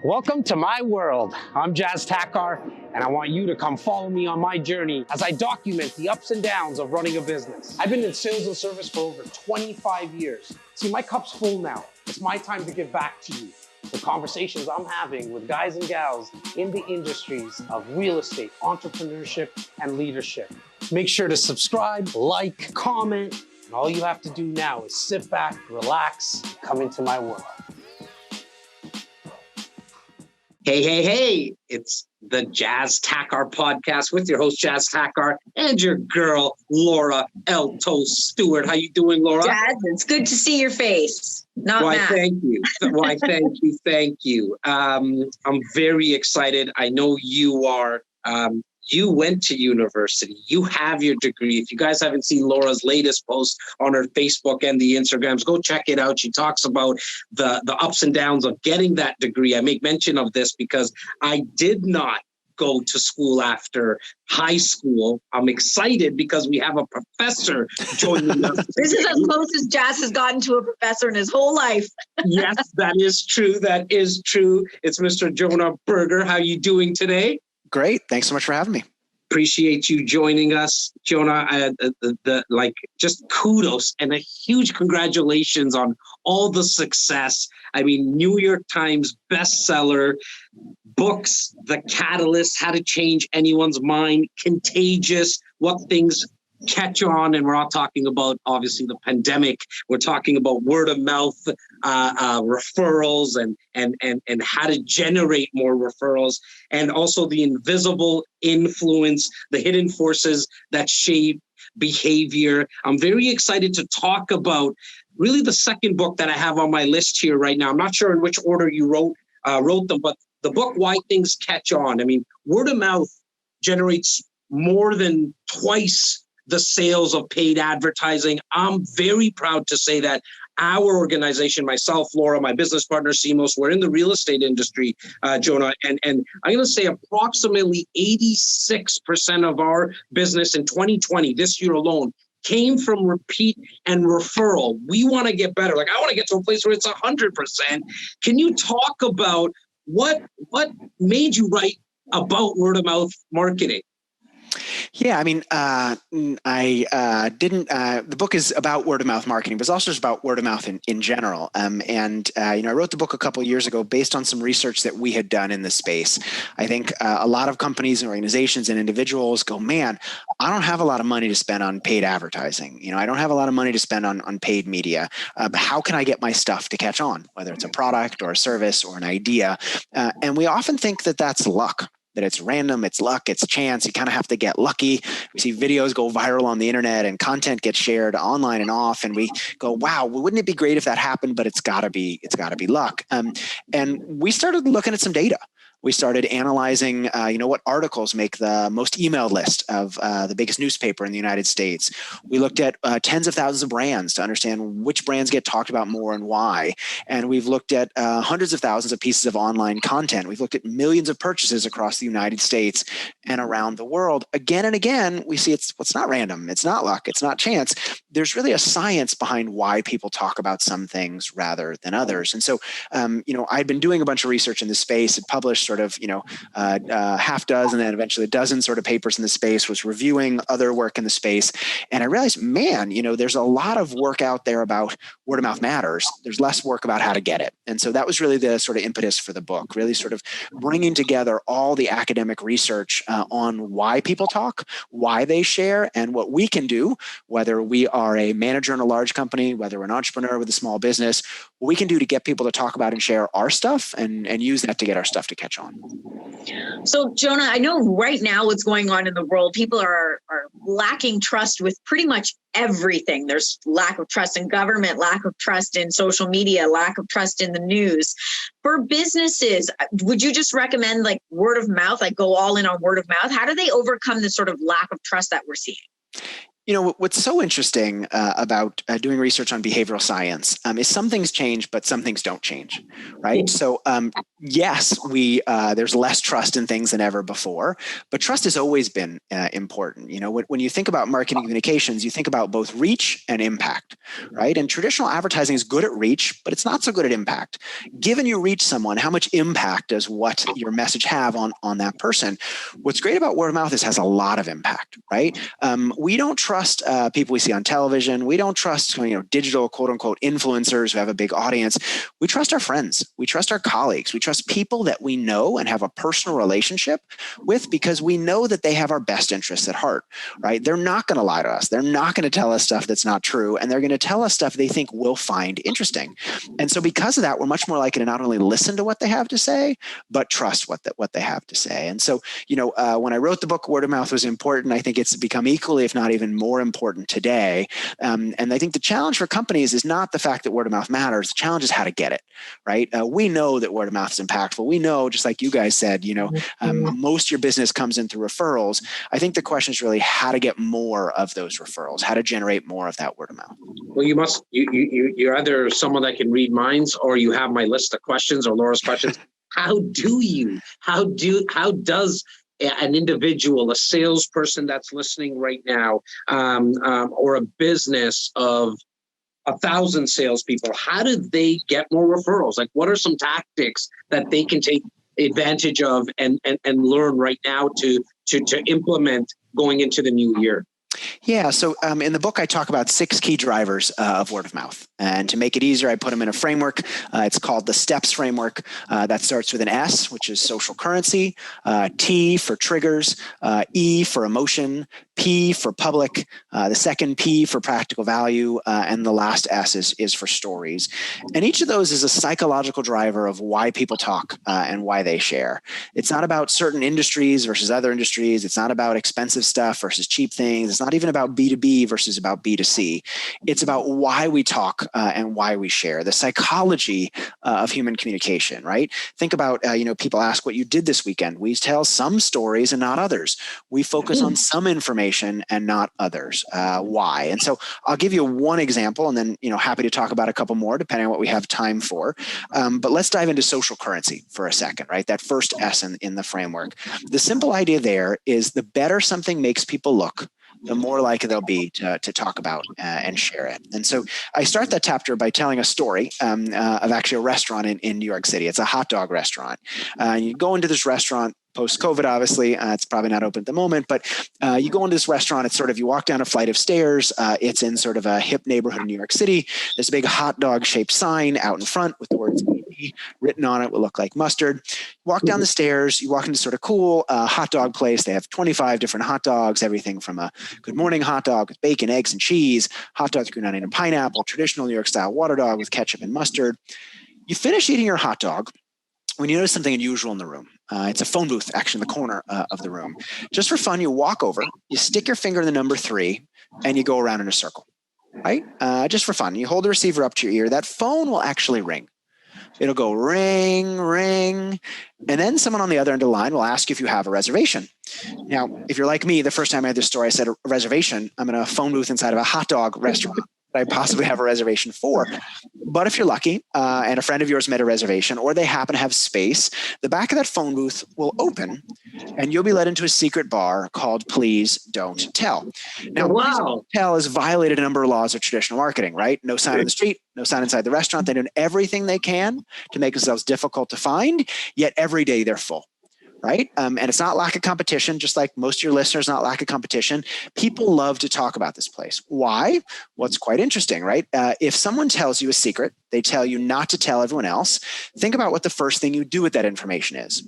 Welcome to my world. I'm Jas Takhar, and I want you to come follow me on my journey as I document the ups and downs of running a business. I've been in sales and service for over 25 years. See, my cup's full now. It's my time to give back to you. The conversations I'm having with guys and gals in the industries of real estate, entrepreneurship, and leadership. Make sure to subscribe, like, comment, and all you have to do now is sit back, relax, and come into my world. Hey, it's the Jas Takhar podcast with your host, Jas Takhar, and your girl, Laura Stewart. How you doing, Laura? Jas, it's good to see your face. Why, thank you. Thank you. I'm very excited. I know you are. You went to university. You have your degree. If you guys haven't seen Laura's latest post on her Facebook and the Instagrams, go check it out. She talks about the ups and downs of getting that degree. I make mention of this because I did not go to school after high school. I'm excited because we have a professor joining us. This is as close as Jas has gotten to a professor in his whole life. Yes, that is true. It's Mr. Jonah Berger. How are you doing today? Great. Thanks so much for having me. Appreciate you joining us, Jonah. Just kudos and a huge congratulations on all the success. I mean, New York Times bestseller, books, The Catalyst, How to Change Anyone's Mind, Contagious, What Things Catch On. And we're not talking about, obviously, the pandemic. We're talking about word of mouth, referrals, and how to generate more referrals, and also the invisible influence, the hidden forces that shape behavior. I'm very excited to talk about really the second book that I have on my list here right now. I'm not sure in which order you wrote them, but the book, Why Things Catch On. I mean, word of mouth generates more than twice the sales of paid advertising. I'm very proud to say that our organization, myself, Laura, my business partner, CMOS, we're in the real estate industry, Jonah, and I'm going to say approximately 86% of our business in 2020, this year alone, came from repeat and referral. We want to get better. Like, I want to get to a place where it's 100%. Can you talk about what made you write about word of mouth marketing? Yeah, I mean, the book is about word of mouth marketing, but it's also just about word of mouth in general. I wrote the book a couple of years ago based on some research that we had done in the space. I think a lot of companies and organizations and individuals go, man, I don't have a lot of money to spend on paid advertising. I don't have a lot of money to spend on paid media. But how can I get my stuff to catch on, whether it's a product or a service or an idea? And we often think that that's luck. That it's random, it's luck, it's chance. You kind of have to get lucky. We see videos go viral on the internet and content gets shared online and off, and we go, "Wow, wouldn't it be great if that happened?" But it's got to be luck. And we started looking at some data. We started analyzing, what articles make the most emailed list of the biggest newspaper in the United States. We looked at tens of thousands of brands to understand which brands get talked about more and why. And we've looked at hundreds of thousands of pieces of online content. We've looked at millions of purchases across the United States and around the world. Again and again, we see it's not random. It's not luck. It's not chance. There's really a science behind why people talk about some things rather than others. And so, I'd been doing a bunch of research in this space and published sort of, half dozen and then eventually a dozen sort of papers in the space, was reviewing other work in the space. And I realized, man, there's a lot of work out there about word of mouth matters. There's less work about how to get it. And so that was really the sort of impetus for the book, really sort of bringing together all the academic research on why people talk, why they share, and what we can do, whether we are a manager in a large company, whether we're an entrepreneur with a small business, what we can do to get people to talk about and share our stuff and use that to get our stuff to catch on. So, Jonah, I know right now what's going on in the world, people are lacking trust with pretty much everything. There's lack of trust in government, lack of trust in social media, lack of trust in the news. For businesses, would you just recommend like word of mouth, like go all in on word of mouth? How do they overcome this sort of lack of trust that we're seeing? You know, what's so interesting about doing research on behavioral science is some things change, but some things don't change, right? So yes, there's less trust in things than ever before, but trust has always been important. You know, when you think about marketing communications, you think about both reach and impact, right? And traditional advertising is good at reach, but it's not so good at impact. Given you reach someone, how much impact does what your message have on that person? What's great about word of mouth is it has a lot of impact, right? We don't trust people we see on television. We don't trust, digital quote unquote influencers who have a big audience. We trust our friends. We trust our colleagues. We trust people that we know and have a personal relationship with because we know that they have our best interests at heart, right? They're not going to lie to us. They're not going to tell us stuff that's not true. And they're going to tell us stuff they think we'll find interesting. And so because of that, we're much more likely to not only listen to what they have to say, but trust what they have to say. And so, when I wrote the book, word of mouth was important. I think it's become equally, if not even more important today. And I think the challenge for companies is not the fact that word of mouth matters. The challenge is how to get it, right? We know that word of mouth is impactful. We know, just like you guys said, most of your business comes in through referrals. I think the question is really how to get more of those referrals, how to generate more of that word of mouth. Well, you're either someone that can read minds or you have my list of questions or Laura's questions. How does an individual, a salesperson that's listening right now, or a business of 1,000 salespeople, how do they get more referrals? Like, what are some tactics that they can take advantage of and learn right now to implement going into the new year? Yeah. So in the book, I talk about 6 key drivers of word of mouth. And to make it easier, I put them in a framework. It's called the STEPS framework. That starts with an S, which is social currency, T for triggers, E for emotion, P for public, the second P for practical value, and the last S is for stories. And each of those is a psychological driver of why people talk and why they share. It's not about certain industries versus other industries. It's not about expensive stuff versus cheap things. It's not even about B2B versus about B2C. It's about why we talk and why we share, the psychology of human communication, right? Think about, people ask what you did this weekend. We tell some stories and not others. We focus on some information and not others. Why? And so I'll give you one example and then, happy to talk about a couple more depending on what we have time for. But let's dive into social currency for a second, right? That first S in the framework. The simple idea there is the better something makes people look, the more likely they'll be to talk about and share it. And so I start that chapter by telling a story of actually a restaurant in New York City. It's a hot dog restaurant. You go into this restaurant post-COVID, obviously. It's probably not open at the moment, but you go into this restaurant. It's sort of, you walk down a flight of stairs. It's in sort of a hip neighborhood in New York City. There's a big hot dog shaped sign out in front with the words written on it, will look like mustard. Walk down the stairs, you walk into sort of cool hot dog place. They have 25 different hot dogs, everything from a good morning hot dog with bacon, eggs, and cheese, hot dog with green onion and pineapple, traditional New York style water dog with ketchup and mustard. You finish eating your hot dog when you notice something unusual in the room. It's a phone booth actually in the corner of the room. Just for fun, you walk over, you stick your finger in the number 3, and you go around in a circle, right? Just for fun. You hold the receiver up to your ear. That phone will actually ring. It'll go ring, ring, and then someone on the other end of the line will ask you if you have a reservation. Now, if you're like me, the first time I had this story, I said a reservation. I'm in a phone booth inside of a hot dog restaurant that I possibly have a reservation for. But if you're lucky and a friend of yours made a reservation or they happen to have space, the back of that phone booth will open and you'll be led into a secret bar called Please Don't Tell. Now, Please Don't Tell has violated a number of laws of traditional marketing, right? No sign on the street, no sign inside the restaurant. They're doing everything they can to make themselves difficult to find, yet every day they're full. Right? And it's not lack of competition, just like most of your listeners, not lack of competition. People love to talk about this place. Why? Well, it's quite interesting, right? If someone tells you a secret, they tell you not to tell everyone else. Think about what the first thing you do with that information is.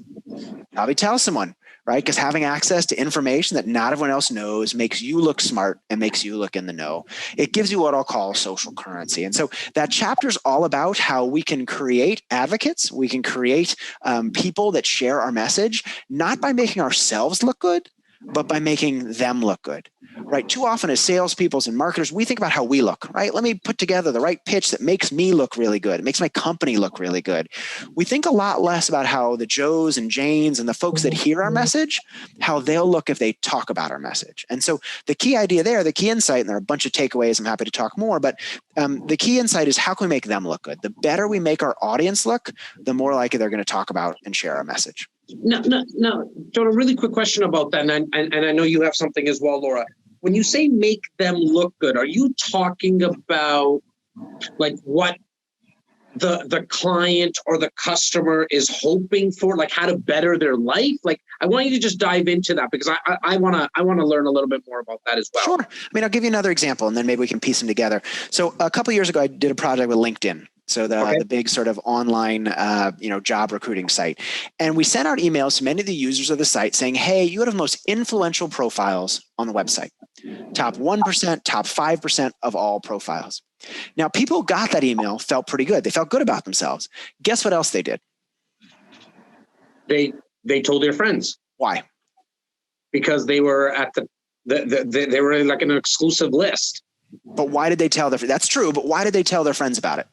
Probably tell someone, right? Because having access to information that not everyone else knows makes you look smart and makes you look in the know. It gives you what I'll call social currency. And so that chapter is all about how we can create advocates. We can create people that share our message, not by making ourselves look good, but by making them look good, right? Too often as salespeople and marketers, we think about how we look, right? Let me put together the right pitch that makes me look really good. It makes my company look really good. We think a lot less about how the Joes and Janes and the folks that hear our message, how they'll look if they talk about our message. And so the key idea there, the key insight, and there are a bunch of takeaways, I'm happy to talk more, but the key insight is how can we make them look good? The better we make our audience look, the more likely they're going to talk about and share our message. No, Jonah, really quick question about that. And I know you have something as well, Laura. When you say make them look good, are you talking about like what the client or the customer is hoping for, like how to better their life? Like, I want you to just dive into that because I want to learn a little bit more about that as well. Sure. I mean, I'll give you another example and then maybe we can piece them together. So a couple of years ago, I did a project with LinkedIn. So the big sort of online, job recruiting site. And we sent out emails to many of the users of the site saying, hey, you have the most influential profiles on the website. Top 1%, top 5% of all profiles. Now, people got that email, felt pretty good. They felt good about themselves. Guess what else they did? They told their friends. Why? Because they were at they were in like an exclusive list. But why did they tell that's true, but why did they tell their friends about it?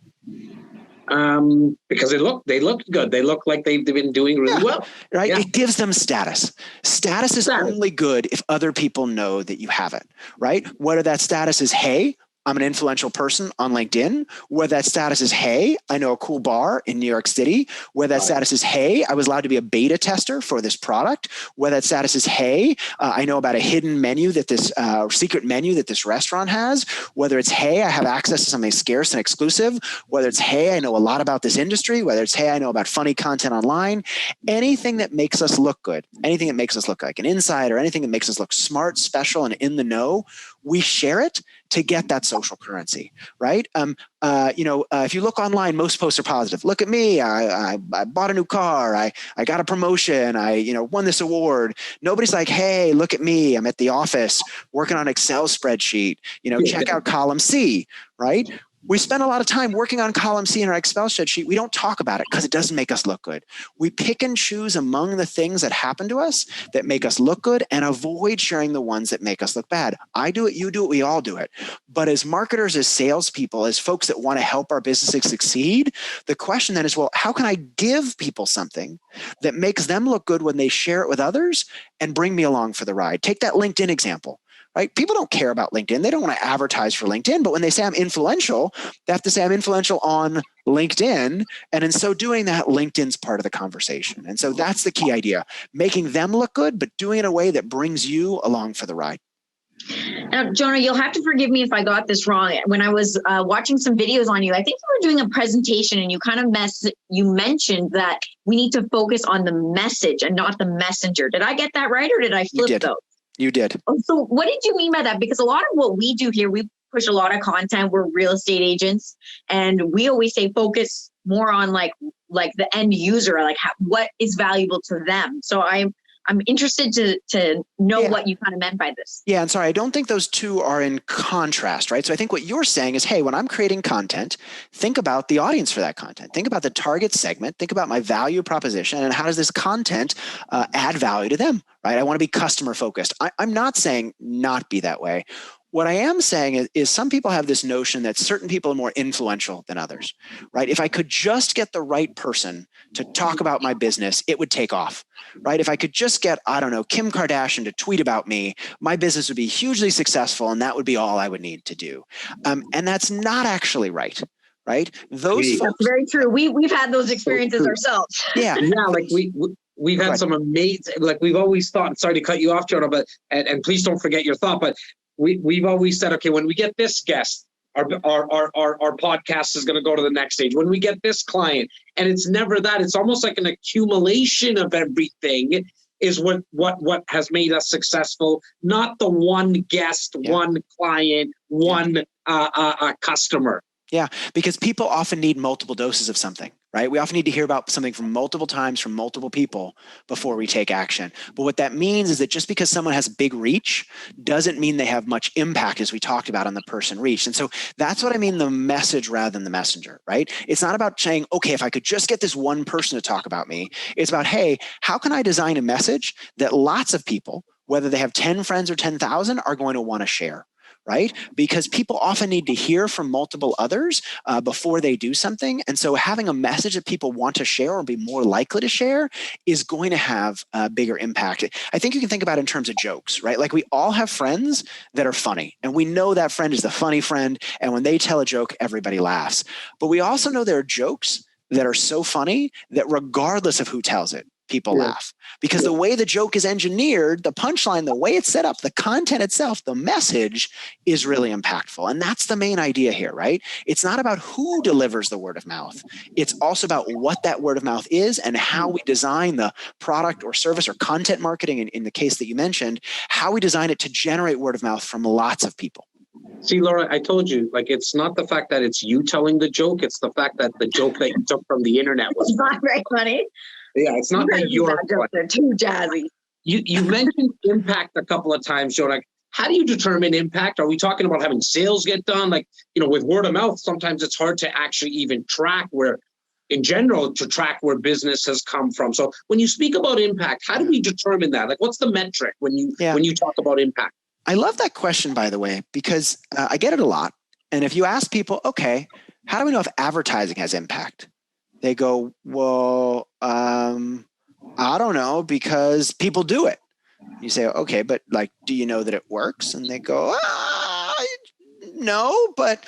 Because they looked good. They look like they've been doing really well. Right? Yeah. It gives them status. Status is only good if other people know that you have it, right? Whether that status is, hey, I'm an influential person on LinkedIn, where that status is, hey, I know a cool bar in New York City, where that status is, hey, I was allowed to be a beta tester for this product, where that status is, hey, I know about a hidden menu that this secret menu that this restaurant has, whether it's, hey, I have access to something scarce and exclusive, whether it's, hey, I know a lot about this industry, whether it's, hey, I know about funny content online, anything that makes us look good, anything that makes us look like an insider, anything that makes us look smart, special, and in the know, we share it to get that social currency, right? If you look online, most posts are positive. Look at me, I bought a new car, I got a promotion, I won this award. Nobody's like, hey, look at me, I'm at the office working on an Excel spreadsheet, check out column C, right? We spend a lot of time working on column C in our Excel spreadsheet. We don't talk about it because it doesn't make us look good. We pick and choose among the things that happen to us that make us look good and avoid sharing the ones that make us look bad. I do it, you do it, we all do it. But as marketers, as salespeople, as folks that want to help our businesses succeed, the question then is, well, how can I give people something that makes them look good when they share it with others and bring me along for the ride? Take that LinkedIn example. Right? People don't care about LinkedIn. They don't want to advertise for LinkedIn, but when they say I'm influential, they have to say I'm influential on LinkedIn. And in so doing that, LinkedIn's part of the conversation. And so that's the key idea, making them look good, but doing it in a way that brings you along for the ride. Now, Jonah, you'll have to forgive me if I got this wrong. When I was watching some videos on you, I think you were doing a presentation and you kind of mentioned that we need to focus on the message and not the messenger. Did I get that right or did I flip those? You did. So what did you mean by that? Because a lot of what we do here, we push a lot of content. We're real estate agents. And we always say focus more on like the end user, like what is valuable to them. So I'm interested to know what you kind of meant by this. Yeah, and sorry, I don't think those two are in contrast, right? So I think what you're saying is, hey, when I'm creating content, think about the audience for that content. Think about the target segment. Think about my value proposition and how does this content add value to them, right? I want to be customer focused. I'm not saying not be that way. What I am saying is some people have this notion that certain people are more influential than others, right? If I could just get the right person to talk about my business, it would take off, right? If I could just get, Kim Kardashian to tweet about me, my business would be hugely successful and that would be all I would need to do. And that's not actually right. Right? Those folks, that's very true. We've had those experiences ourselves. Yeah. Like we've had some amazing, like we've always thought, sorry to cut you off, Jonah, but, and please don't forget your thought, but we've always said, okay, when we get this guest, our podcast is going to go to the next stage. When we get this client, and it's never that, it's almost like an accumulation of everything is what has made us successful, not the one guest, one client, one customer. Yeah, because people often need multiple doses of something, right? We often need to hear about something from multiple times from multiple people before we take action. But what that means is that just because someone has big reach doesn't mean they have much impact, as we talked about on the person reached. And so that's what I mean, the message rather than the messenger, right? It's not about saying, okay, if I could just get this one person to talk about me. It's about, hey, how can I design a message that lots of people whether they have 10 friends or 10,000, are going to want to share. Right? Because people often need to hear from multiple others before they do something. And so having a message that people want to share or be more likely to share is going to have a bigger impact. I think you can think about it in terms of jokes, right? Like we all have friends that are funny, and we know that friend is the funny friend. And when they tell a joke, everybody laughs. But we also know there are jokes that are so funny that regardless of who tells it, people laugh. Because the way the joke is engineered, the punchline, the way it's set up, the content itself, the message is really impactful. And that's the main idea here, right? It's not about who delivers the word of mouth. It's also about what that word of mouth is and how we design the product or service or content marketing, in the case that you mentioned, how we design it to generate word of mouth from lots of people. See, Laura, I told you, like, it's not the fact that it's you telling the joke. It's the fact that the joke that you took from the internet was not very funny. Yeah, it's not that you're too jazzy. You mentioned impact a couple of times, Joe. Like, how do you determine impact? Are we talking about having sales get done? Like, with word of mouth, sometimes it's hard to actually even track where business has come from. So when you speak about impact, how do we determine that? Like, what's the metric when you talk about impact? I love that question, by the way, because I get it a lot. And if you ask people, okay, how do we know if advertising has impact? They go, well, I don't know, because people do it. You say, okay, but like, do you know that it works? And they go, no, but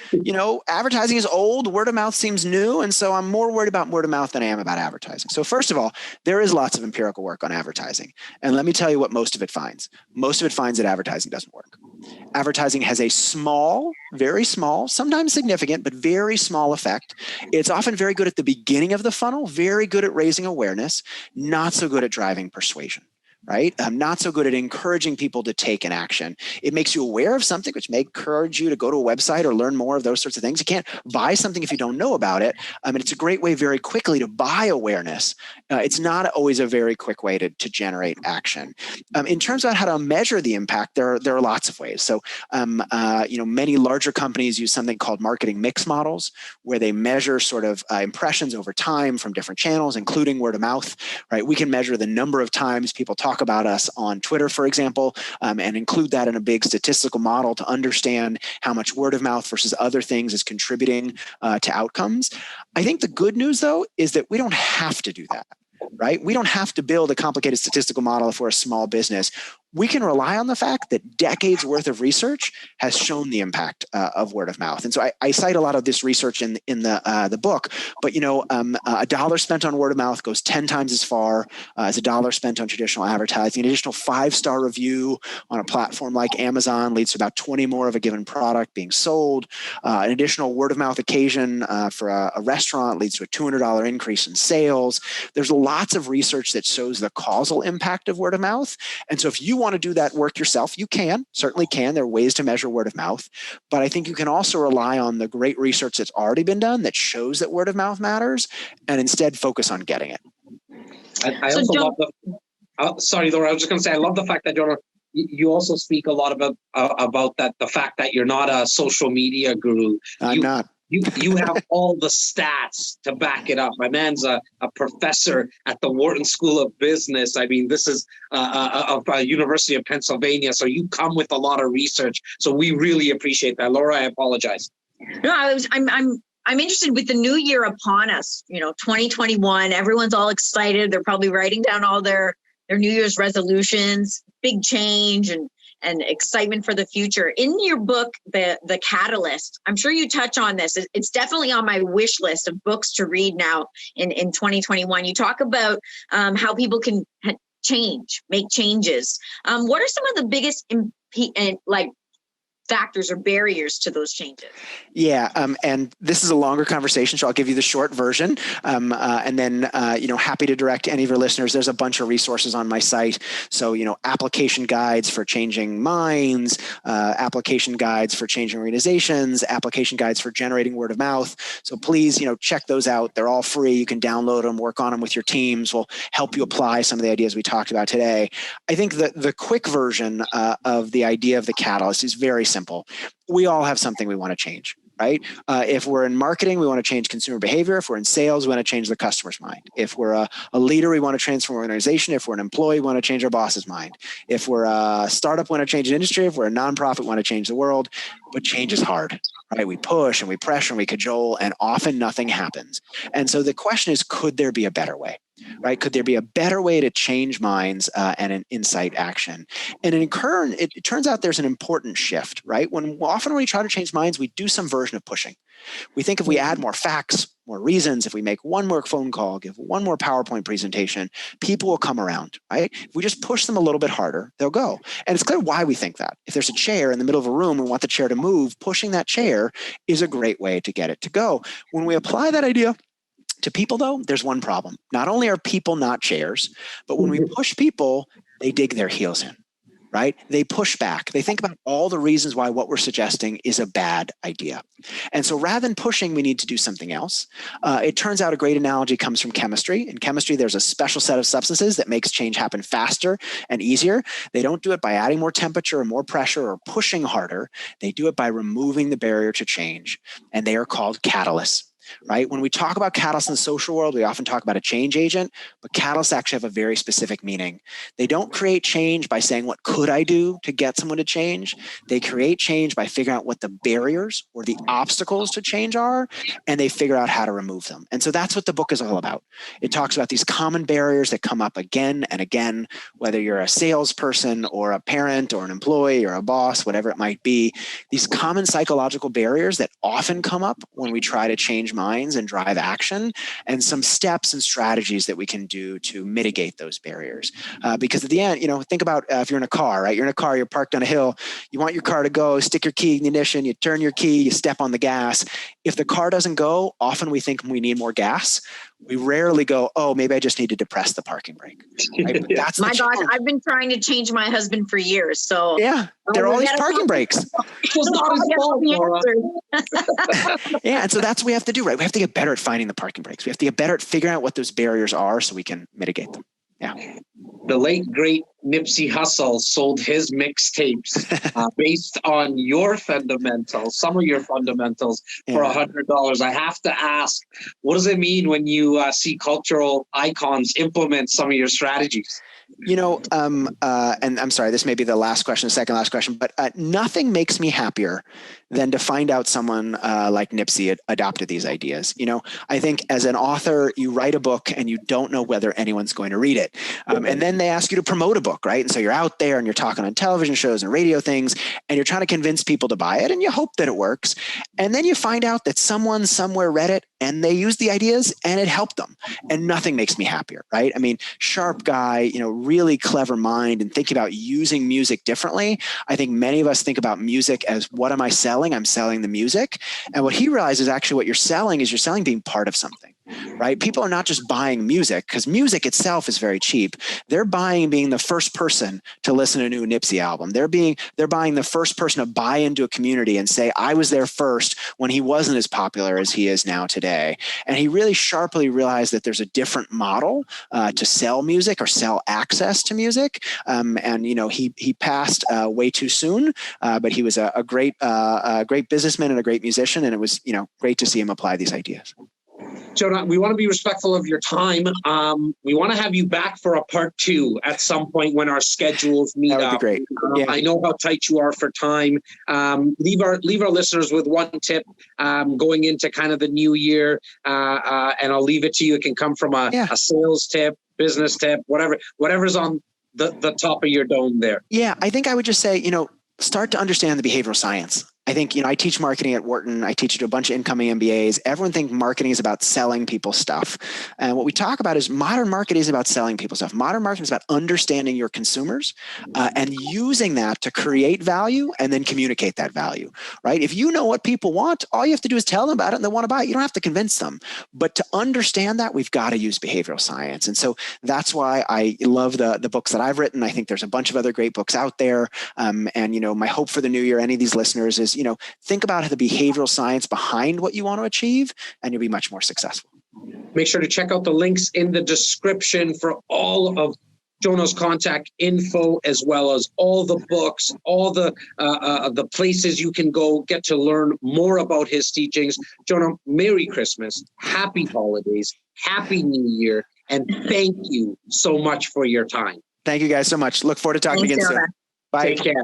advertising is old. Word of mouth seems new. And so I'm more worried about word of mouth than I am about advertising. So first of all, there is lots of empirical work on advertising. And let me tell you what most of it finds. Most of it finds that advertising doesn't work. Advertising has a small, very small, sometimes significant, but very small effect. It's often very good at the beginning of the funnel, very good at raising awareness, not so good at driving persuasion. Right? Not so good at encouraging people to take an action. It makes you aware of something, which may encourage you to go to a website or learn more of those sorts of things. You can't buy something if you don't know about it. And it's a great way very quickly to buy awareness. It's not always a very quick way to generate action. In terms of how to measure the impact, there are lots of ways. So, many larger companies use something called marketing mix models, where they measure sort of impressions over time from different channels, including word of mouth. Right? We can measure the number of times people talk about us on Twitter, for example, and include that in a big statistical model to understand how much word of mouth versus other things is contributing to outcomes. I think the good news, though, is that we don't have to do that. Right? We don't have to build a complicated statistical model if we're a small business. We can rely on the fact that decades worth of research has shown the impact of word of mouth. And so I cite a lot of this research in the book, but a dollar spent on word of mouth goes 10 times as far as a dollar spent on traditional advertising. An additional 5-star review on a platform like Amazon leads to about 20 more of a given product being sold. An additional word of mouth occasion for a restaurant leads to a $200 increase in sales. There's lots of research that shows the causal impact of word of mouth. And so if you want to do that work yourself, you certainly can. There are ways to measure word of mouth, but I think you can also rely on the great research that's already been done that shows that word of mouth matters, and instead focus on getting it. I also love sorry, Laura, I was just going to say, I love the fact that you also speak a lot about that, the fact that you're not a social media guru. I'm not. You have all the stats to back it up. My man's a professor at the Wharton School of Business. I mean, this is a University of Pennsylvania. So you come with a lot of research. So we really appreciate that. Laura, I apologize. No, I'm interested with the new year upon us, 2021, everyone's all excited. They're probably writing down all their New Year's resolutions, big change and excitement for the future. In your book, the Catalyst, I'm sure you touch on this. It's definitely on my wish list of books to read now in 2021. You talk about how people can make changes. What are some of the biggest factors or barriers to those changes? Yeah, and this is a longer conversation, so I'll give you the short version, and then happy to direct any of your listeners. There's a bunch of resources on my site. So application guides for changing minds, application guides for changing organizations, application guides for generating word of mouth. So please, check those out. They're all free. You can download them, work on them with your teams. Will help you apply some of the ideas we talked about today. I think the quick version of the idea of the catalyst is very simple. We all have something we want to change. right? If we're in marketing, we want to change consumer behavior. If we're in sales, we want to change the customer's mind. If we're a leader, we want to transform our organization. If we're an employee, we want to change our boss's mind. If we're a startup, we want to change an industry. If we're a nonprofit, we want to change the world. But change is hard, right? We push and we pressure and we cajole, and often nothing happens. And so the question is, could there be a better way? Right? Could there be a better way to change minds and an insight action? And it turns out there's an important shift, right? Often when we try to change minds, we do some version of pushing. We think if we add more facts, more reasons, if we make one more phone call, give one more PowerPoint presentation, people will come around, right? If we just push them a little bit harder, they'll go. And it's clear why we think that. If there's a chair in the middle of a room and we want the chair to move, pushing that chair is a great way to get it to go. When we apply that idea to people, though, there's one problem. Not only are people not chairs, but when we push people, they dig their heels in, right? They push back. They think about all the reasons why what we're suggesting is a bad idea. And so rather than pushing, we need to do something else. It turns out a great analogy comes from chemistry. In chemistry, there's a special set of substances that makes change happen faster and easier. They don't do it by adding more temperature or more pressure or pushing harder. They do it by removing the barrier to change, and they are called catalysts. Right? When we talk about catalysts in the social world, we often talk about a change agent, but catalysts actually have a very specific meaning. They don't create change by saying, what could I do to get someone to change? They create change by figuring out what the barriers or the obstacles to change are, and they figure out how to remove them. And so that's what the book is all about. It talks about these common barriers that come up again and again, whether you're a salesperson or a parent or an employee or a boss, whatever it might be, these common psychological barriers that often come up when we try to change minds and drive action, and some steps and strategies that we can do to mitigate those barriers. Because at the end, think about if you're in a car, right? You're in a car, you're parked on a hill, you want your car to go, stick your key in the ignition, you turn your key, you step on the gas. If the car doesn't go, often we think we need more gas. We rarely go, oh, maybe I just need to depress the parking brake. Right? But that's my God, I've been trying to change my husband for years. So yeah, there are all these parking brakes. It was not his fault, Laura. Yeah, and so that's what we have to do, right? We have to get better at finding the parking brakes. We have to get better at figuring out what those barriers are so we can mitigate them. Yeah. The late, great Nipsey Hussle sold his mixtapes based on your fundamentals, some of your fundamentals, for $100. I have to ask, what does it mean when you see cultural icons implement some of your strategies? And I'm sorry, this may be the last question, second last question, but nothing makes me happier than to find out someone like Nipsey adopted these ideas. I think as an author, you write a book and you don't know whether anyone's going to read it. And then they ask you to promote a book, right? And so you're out there and you're talking on television shows and radio things, and you're trying to convince people to buy it, and you hope that it works. And then you find out that someone somewhere read it and they used the ideas and it helped them. And nothing makes me happier, right? I mean, sharp guy, really clever mind and thinking about using music differently. I think many of us think about music as, what am I selling? I'm selling the music. And what he realizes, actually what you're selling is you're selling being part of something, right? People are not just buying music, because music itself is very cheap. They're buying being the first person to listen to a new Nipsey album. They're buying the first person to buy into a community and say, I was there first when he wasn't as popular as he is now today. And he really sharply realized that there's a different model to sell music or sell access to music. He passed way too soon, but he was a great businessman and a great musician. And it was, great to see him apply these ideas. Jonah, we want to be respectful of your time. We want to have you back for a part 2 at some point when our schedules meet up. That would be great. Yeah. I know how tight you are for time. Leave our listeners with one tip going into kind of the new year, and I'll leave it to you. It can come from a sales tip, business tip, whatever's on the top of your dome there. Yeah, I think I would just say, start to understand the behavioral science. I think, I teach marketing at Wharton. I teach it to a bunch of incoming MBAs. Everyone thinks marketing is about selling people stuff. And what we talk about is modern marketing is about selling people stuff. Modern marketing is about understanding your consumers and using that to create value and then communicate that value, right? If you know what people want, all you have to do is tell them about it and they want to buy it. You don't have to convince them. But to understand that, we've got to use behavioral science. And so that's why I love the books that I've written. I think there's a bunch of other great books out there. My hope for the new year, any of these listeners, is think about the behavioral science behind what you want to achieve, and you'll be much more successful. Make sure to check out the links in the description for all of Jonah's contact info, as well as all the books, all the places you can go get to learn more about his teachings. Jonah, Merry Christmas, Happy Holidays, Happy New Year, and thank you so much for your time. Thank you guys so much. Look forward to talking again soon. Bye. Take care.